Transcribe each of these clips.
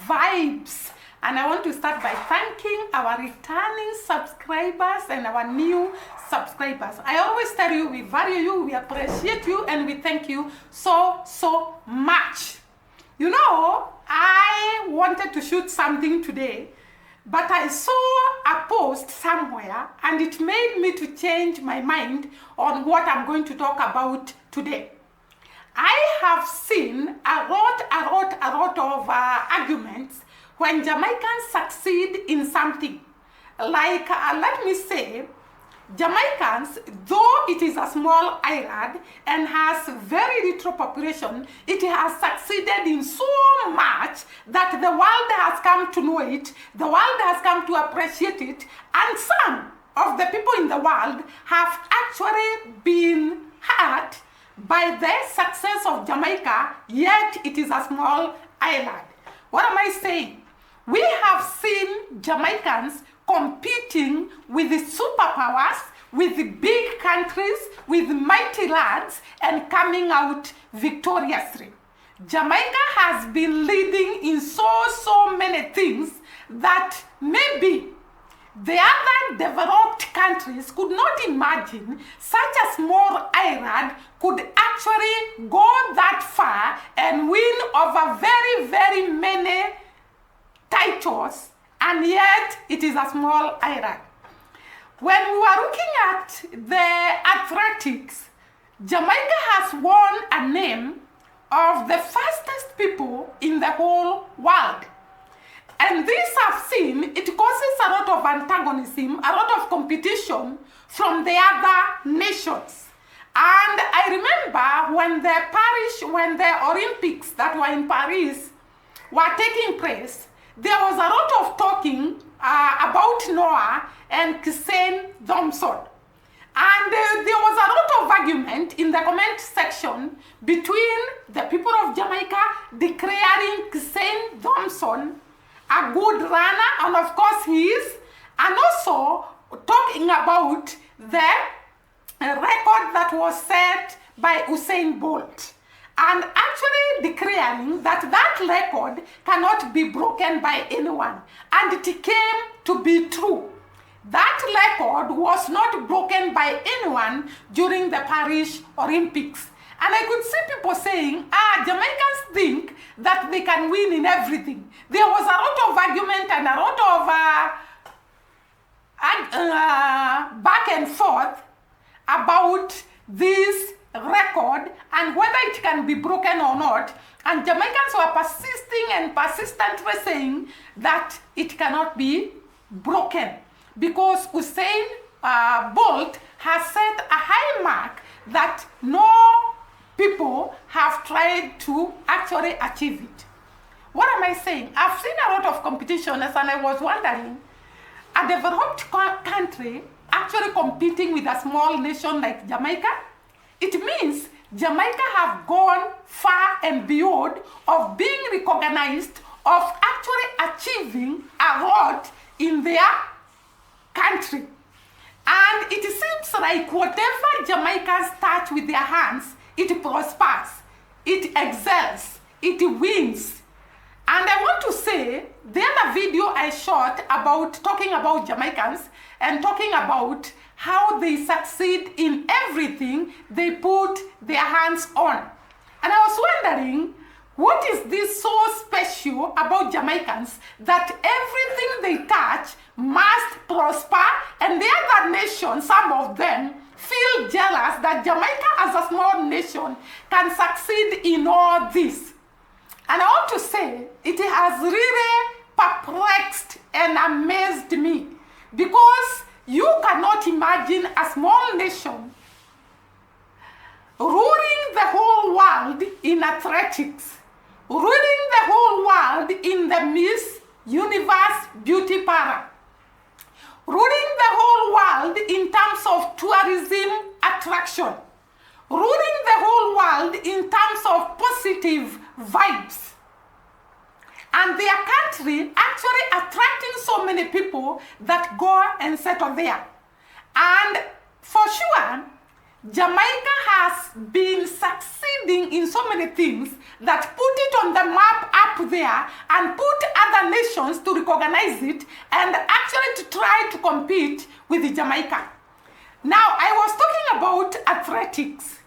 vibes. And I want to start by thanking our returning subscribers and our new subscribers. I always tell you, we value you, we appreciate you, and we thank you so much. You know, I wanted to shoot something today, but I saw a post somewhere and it made me to change my mind on what I'm going to talk about today. I have seen a lot of arguments when Jamaicans succeed in something. Like, let me say, Jamaicans, though it is a small island and has very little population, it has succeeded in so much that the world has come to know it, the world has come to appreciate it, and some of the people in the world have actually been hurt by the success of Jamaica, yet it is a small island. What am I saying? We have seen Jamaicans competing with the superpowers, with the big countries, with mighty lands, and coming out victoriously. Jamaica has been leading in so many things that maybe the other developed countries could not imagine such a small island could actually go that far and win over very many titles, and yet it is a small island. When we were looking at the athletics, Jamaica has won a name of the fastest people in the whole world. And this I've seen, it causes a lot of antagonism, a lot of competition from the other nations. And I remember when the Olympics that were in Paris were taking place, there was a lot of talking about Noah and Kissane Thompson. And there was a lot of argument in the comment section between the people of Jamaica declaring Kissane Thompson a good runner, and of course he is, and also talking about the record that was set by Usain Bolt, and actually declaring that that record cannot be broken by anyone, and it came to be true. That record was not broken by anyone during the Paris Olympics. And I could see people saying, Jamaicans think that they can win in everything. There was a lot of argument and a lot of back and forth about this record and whether it can be broken or not. And Jamaicans were persisting and persistently saying that it cannot be broken because Usain Bolt has set a high mark that no people have tried to actually achieve it. What am I saying? I've seen a lot of competition, and I was wondering, a developed country actually competing with a small nation like Jamaica? It means Jamaica have gone far and beyond of being recognized, of actually achieving a lot in their country. And it seems like whatever Jamaicans touch with their hands, it prospers, it excels, it wins. And I want to say, the other video I shot about talking about Jamaicans and talking about how they succeed in everything they put their hands on. And I was wondering, what is this so special about Jamaicans that everything they touch must prosper, and the other nations, some of them, feel jealous that Jamaica as a small nation can succeed in all this? And I want to say, it has really perplexed and amazed me, because you cannot imagine a small nation ruling the whole world in athletics, ruling the whole world in the Miss Universe beauty parlor, ruling the whole world in terms of tourism attraction, ruling the whole world in terms of positive vibes, and their country actually attracting so many people that go and settle there. And for sure, Jamaica has been succeeding in so many things that put it on the map up there and put other nations to recognize it and actually to try to compete with Jamaica. Now, I was talking about athletics.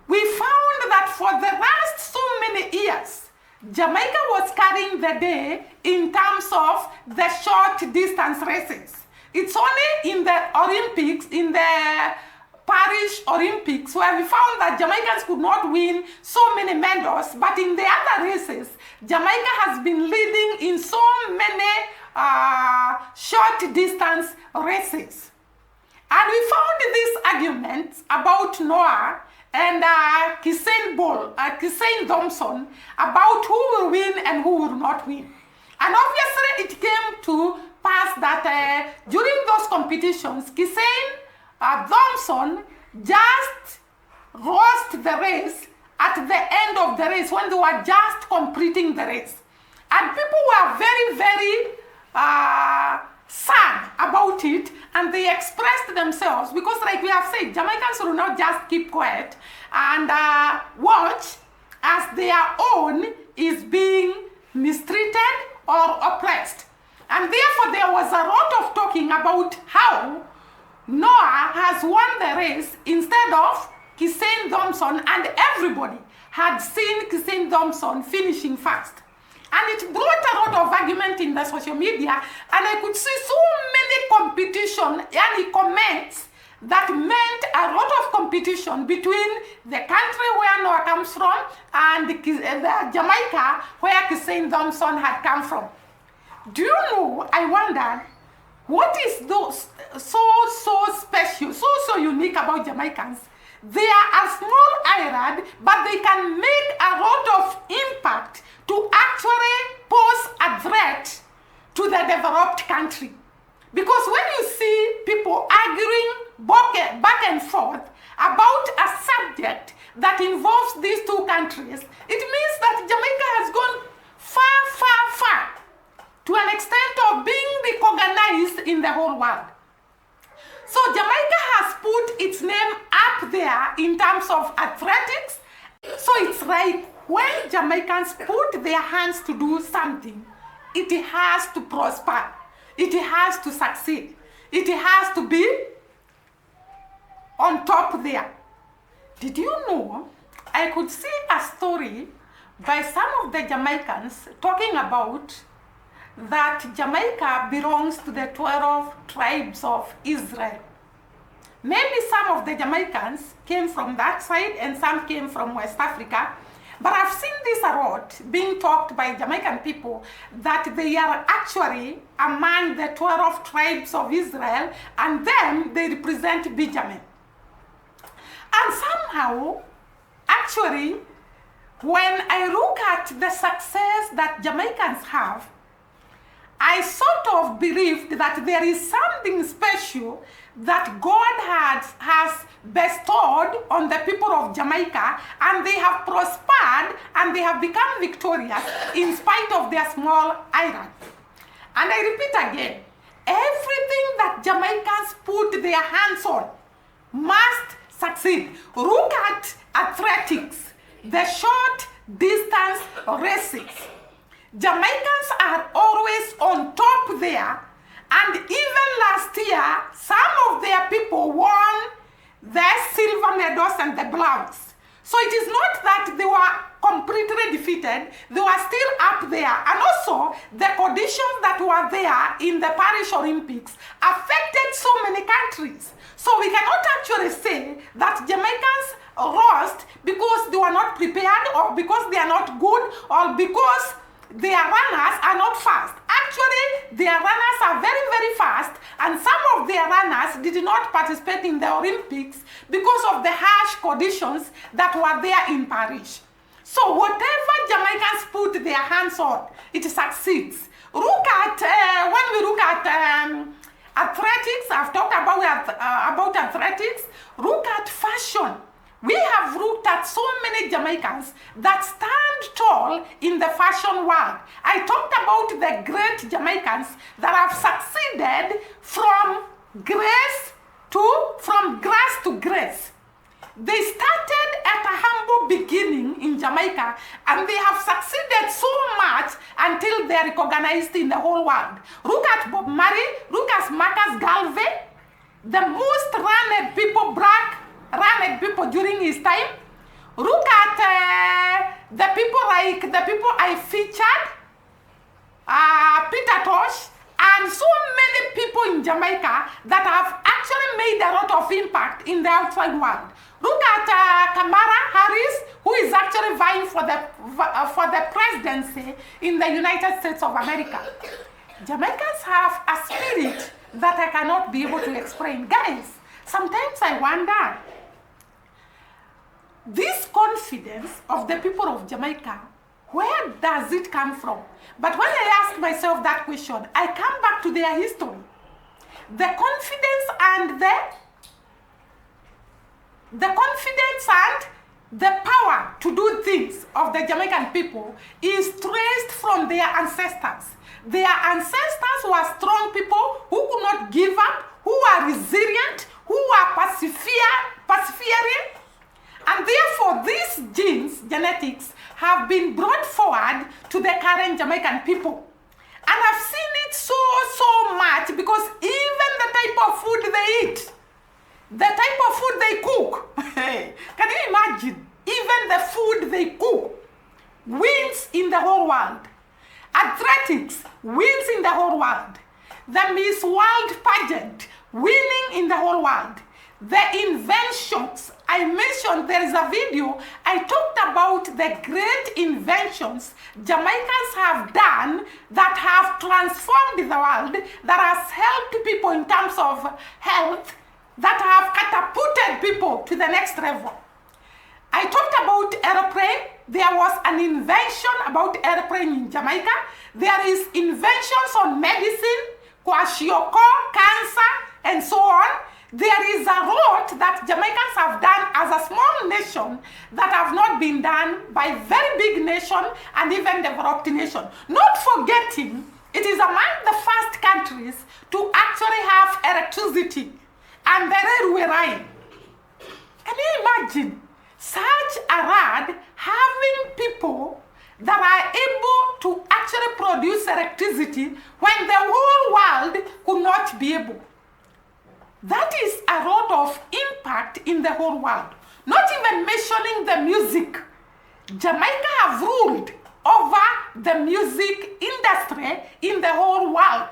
We found that for the last so many years, Jamaica was carrying the day in terms of the short distance races. It's only in the Olympics, in the Paris Olympics, where we found that Jamaicans could not win so many medals, but in the other races, Jamaica has been leading in so many short distance races. And we found this argument about Noah and Usain Thompson about who will win and who will not win. And obviously it came to pass that during those competitions, Usain Thompson just lost the race at the end of the race when they were just completing the race. And people were very, very sad about it, and they expressed themselves because, like we have said, Jamaicans will not just keep quiet and watch as their own is being mistreated or oppressed. And therefore there was a lot of talking about how Noah has won the race instead of Usain Thompson, and everybody had seen Usain Thompson finishing first. And it brought a lot of argument in the social media, and I could see so many competition and comments that meant a lot of competition between the country where Noah comes from and the Jamaica where Usain Thompson had come from. Do you know, I wondered, what is those so special, so unique about Jamaicans? They are a small island, but they can make a lot of impact to actually pose a threat to the developed country. Because when you see people arguing back and forth about a subject that involves these two countries, it means that Jamaica has gone far to an extent of being recognized in the whole world. So Jamaica has put its name up there in terms of athletics. So it's like when Jamaicans put their hands to do something, it has to prosper. It has to succeed. It has to be on top there. Did you know, I could see a story by some of the Jamaicans talking about that Jamaica belongs to the 12 tribes of Israel. Maybe some of the Jamaicans came from that side and some came from West Africa, but I've seen this a lot being talked by Jamaican people that they are actually among the 12 tribes of Israel, and then they represent Benjamin. And somehow, actually, when I look at the success that Jamaicans have, I sort of believed that there is something special that God has bestowed on the people of Jamaica, and they have prospered and they have become victorious in spite of their small island. And I repeat again, everything that Jamaicans put their hands on must succeed. Look at athletics, the short distance races. Jamaicans are always on top there, and even last year, some of their people won the silver medals and the bronze. So it is not that they were completely defeated, they were still up there. And also, the conditions that were there in the Paris Olympics affected so many countries. So we cannot actually say that Jamaicans lost because they were not prepared, or because they are not good, or because their runners are not fast. Actually, their runners are very, very fast, and some of their runners did not participate in the Olympics because of the harsh conditions that were there in Paris. So whatever Jamaicans put their hands on, it succeeds. Look at, when we look at athletics, I've talked about athletics, look at fashion. We have looked at so many Jamaicans that stand tall in the fashion world. I talked about the great Jamaicans that have succeeded from grace to grace. They started at a humble beginning in Jamaica, and they have succeeded so much until they are recognized in the whole world. Look at Bob Marley, look at Marcus Garvey, the most running people, black running people during his time. Look at the people I featured, Peter Tosh, and so many people in Jamaica that have actually made a lot of impact in the outside world. Look at Kamala Harris, who is actually vying for the presidency in the United States of America. Jamaicans have a spirit that I cannot be able to explain. Guys, sometimes I wonder, this confidence of the people of Jamaica, where does it come from? But when I ask myself that question, I come back to their history. The confidence and the power to do things of the Jamaican people is traced from their ancestors. Their ancestors were strong people who could not give up, who are resilient, who are persevering. And therefore, these genes, genetics, have been brought forward to the current Jamaican people. And I've seen it so much, because even the type of food they eat, the type of food they cook, can you imagine? Even the food they cook wins in the whole world. Athletics wins in the whole world. The Miss World pageant winning in the whole world. The inventions, I mentioned, there is a video, I talked about the great inventions Jamaicans have done that have transformed the world, that has helped people in terms of health, that have catapulted people to the next level. I talked about airplane. There was an invention about airplane in Jamaica. There is inventions on medicine, kwashiorkor, cancer, and so on. There is a lot that Jamaicans have done as a small nation that have not been done by very big nation and even developed nation. Not forgetting, it is among the first countries to actually have electricity and the railway line. Can you imagine such a rad having people that are able to actually produce electricity when the whole world could not be able? That is a lot of impact in the whole world. Not even mentioning the music. Jamaica have ruled over the music industry in the whole world.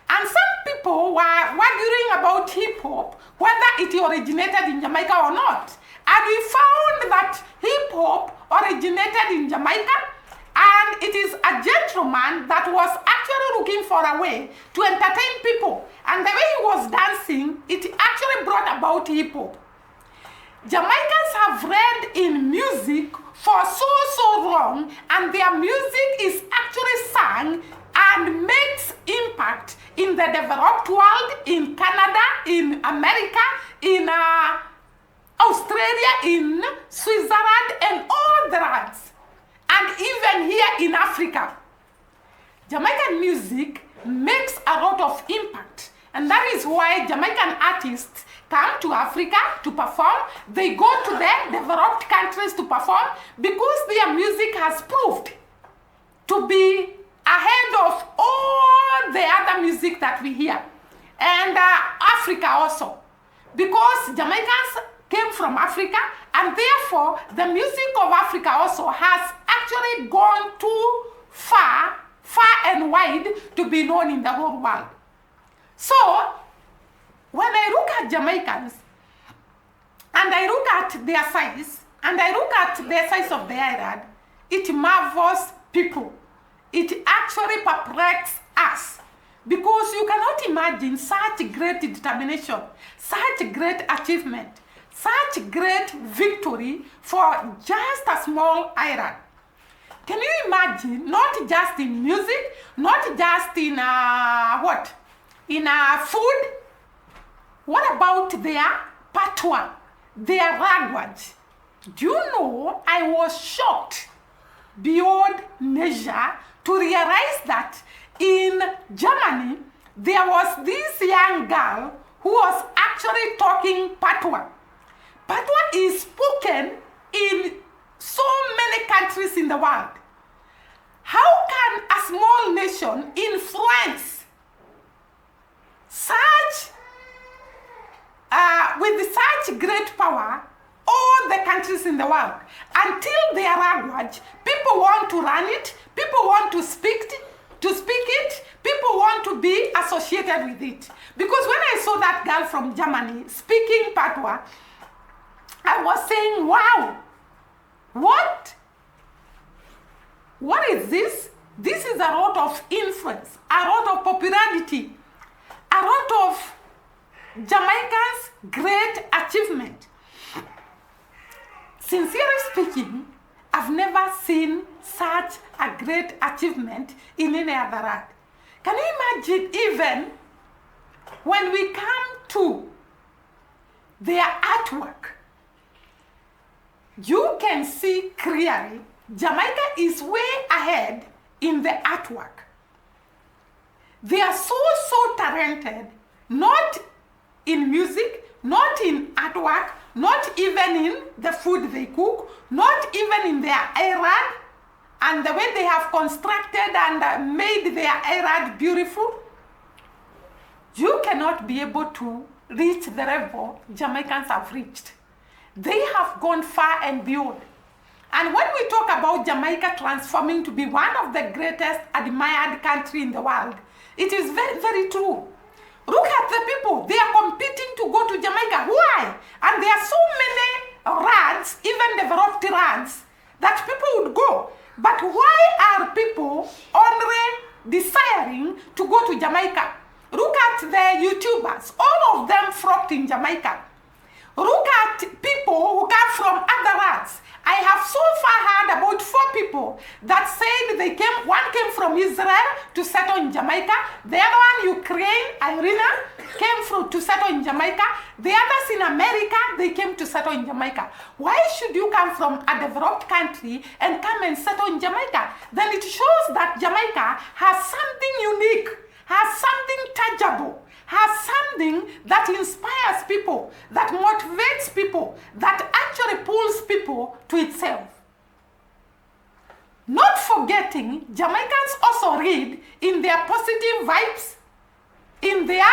And some people were wondering about hip-hop, whether it originated in Jamaica or not. And we found that hip-hop originated in Jamaica, and it is a gentleman that was actually looking for a way to entertain people. And the way he was dancing, it actually brought about hip-hop. Jamaicans have read in music for so long, and their music is actually sung and makes impact in the developed world, in Canada, in America, in Australia, in Switzerland, and all the lands. And even here in Africa, Jamaican music makes a lot of impact. And that is why Jamaican artists come to Africa to perform. They go to the developed countries to perform because their music has proved to be ahead of all the other music that we hear. And Africa also. Because Jamaicans came from Africa, and therefore the music of Africa also has actually gone too far and wide to be known in the whole world. So when I look at Jamaicans, and I look at their size, and I look at the size of the island, it marvels people. It actually perplexes us, because you cannot imagine such great determination, such great achievement, such great victory for just a small island. Can you imagine, not just in music, not just in food? What about their patois, their language? Do you know, I was shocked beyond measure to realize that in Germany, there was this young girl who was actually talking patois. Patois is spoken in so many countries in the world. How can a small nation influence with such great power all the countries in the world? Until their language, people want to run it, people want to speak it, people want to be associated with it. Because when I saw that girl from Germany speaking Patois, I was saying, wow, what is this? This is a lot of influence, a lot of popularity, a lot of Jamaica's great achievement. Sincerely speaking, I've never seen such a great achievement in any other art. Can you imagine, even when we come to their artwork, you can see clearly Jamaica is way ahead in the artwork. They are so talented, not in music, not in artwork, not even in the food they cook, not even in their island, and the way they have constructed and made their island beautiful. You cannot be able to reach the level Jamaicans have reached. They have gone far and beyond. And when we talk about Jamaica transforming to be one of the greatest admired country in the world, it is very, very true. Look at the people. They are competing to go to Jamaica. Why? And there are so many lands, even developed lands, that people would go. But why are people only desiring to go to Jamaica? Look at the YouTubers. All of them flocked in Jamaica. Look at people who come from other lands. I have so far heard about 4 people that said one came from Israel to settle in Jamaica, the other one, Ukraine, Irina, came to settle in Jamaica, the others in America, they came to settle in Jamaica. Why should you come from a developed country and come and settle in Jamaica? Then it shows that Jamaica has something unique, has something tangible, has something that inspires people, that motivates people, that actually pulls people to itself. Not forgetting, Jamaicans also read in their positive vibes, in their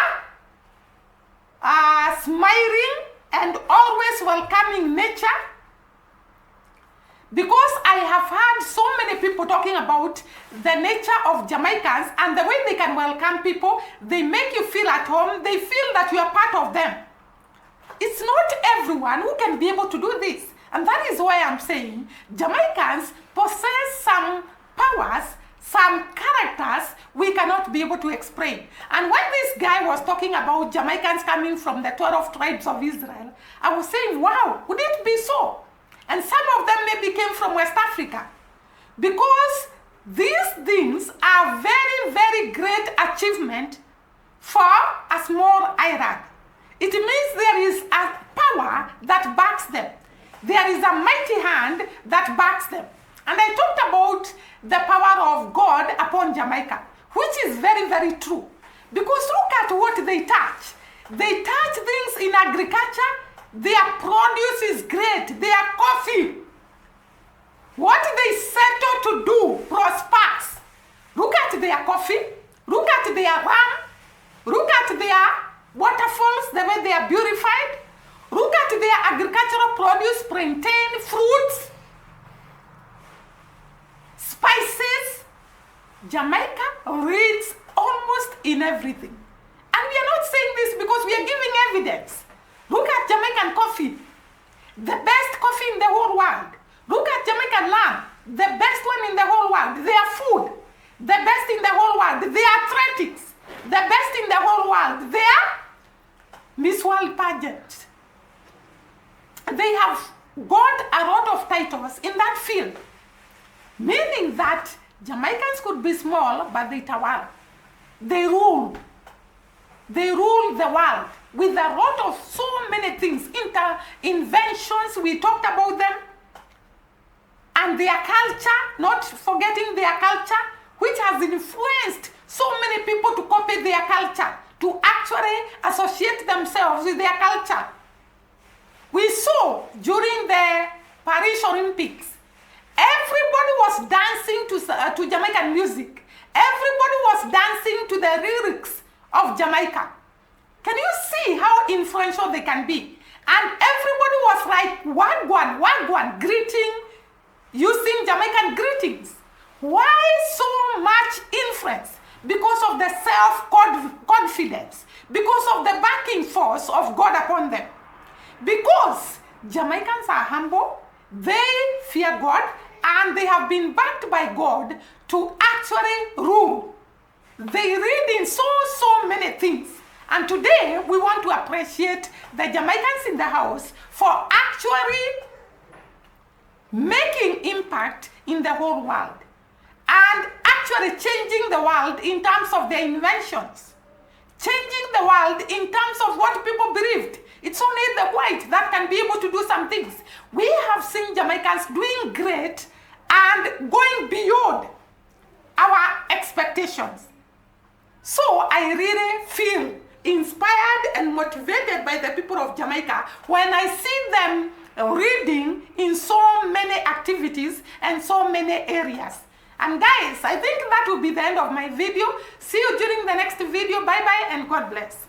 smiling and always welcoming nature. Because I have heard so many people talking about the nature of Jamaicans and the way they can welcome people, they make you feel at home, they feel that you are part of them. It's not everyone who can be able to do this. And that is why I'm saying Jamaicans possess some powers, some characters we cannot be able to explain. And when this guy was talking about Jamaicans coming from the 12 tribes of Israel, I was saying, wow, would it be so? And some of them maybe came from West Africa. Because these things are very, very great achievement for a small island. It means there is a power that backs them. There is a mighty hand that backs them. And I talked about the power of God upon Jamaica, which is very, very true. Because look at what they touch. They touch things in agriculture. Their produce is great. Their coffee, what they settle to do prospers. Look at their coffee. Look at their ram. Look at their waterfalls, the way they are beautified. Look at their agricultural produce, plantain, fruits, spices. Jamaica reads almost in everything. And we are not saying this because we are giving evidence. Look at Jamaican coffee, the best coffee in the whole world. Look at Jamaican lamb, the best one in the whole world. Their food, the best in the whole world. Their athletics, the best in the whole world. Their Miss World pageant. They have got a lot of titles in that field, meaning that Jamaicans could be small, but they tower. They rule. They rule the world with a lot of so many things, inventions, we talked about them, and their culture, not forgetting their culture, which has influenced so many people to copy their culture, to actually associate themselves with their culture. We saw during the Paris Olympics, everybody was dancing to Jamaican music. Everybody was dancing to the lyrics of Jamaica. Can you see how influential they can be? And everybody was like wagwan, wagwan, greeting, using Jamaican greetings. Why so much influence? Because of the self-confidence, because of the backing force of God upon them. Because Jamaicans are humble, they fear God, and they have been backed by God to actually rule. They read in so many things. And today, we want to appreciate the Jamaicans in the house for actually making impact in the whole world and actually changing the world in terms of their inventions, changing the world in terms of what people believed. It's only the white that can be able to do some things. We have seen Jamaicans doing great and going beyond our expectations. So I really feel inspired and motivated by the people of Jamaica when I see them reading in so many activities and so many areas. And guys, I think that will be the end of my video. See you during the next video. Bye bye and God bless.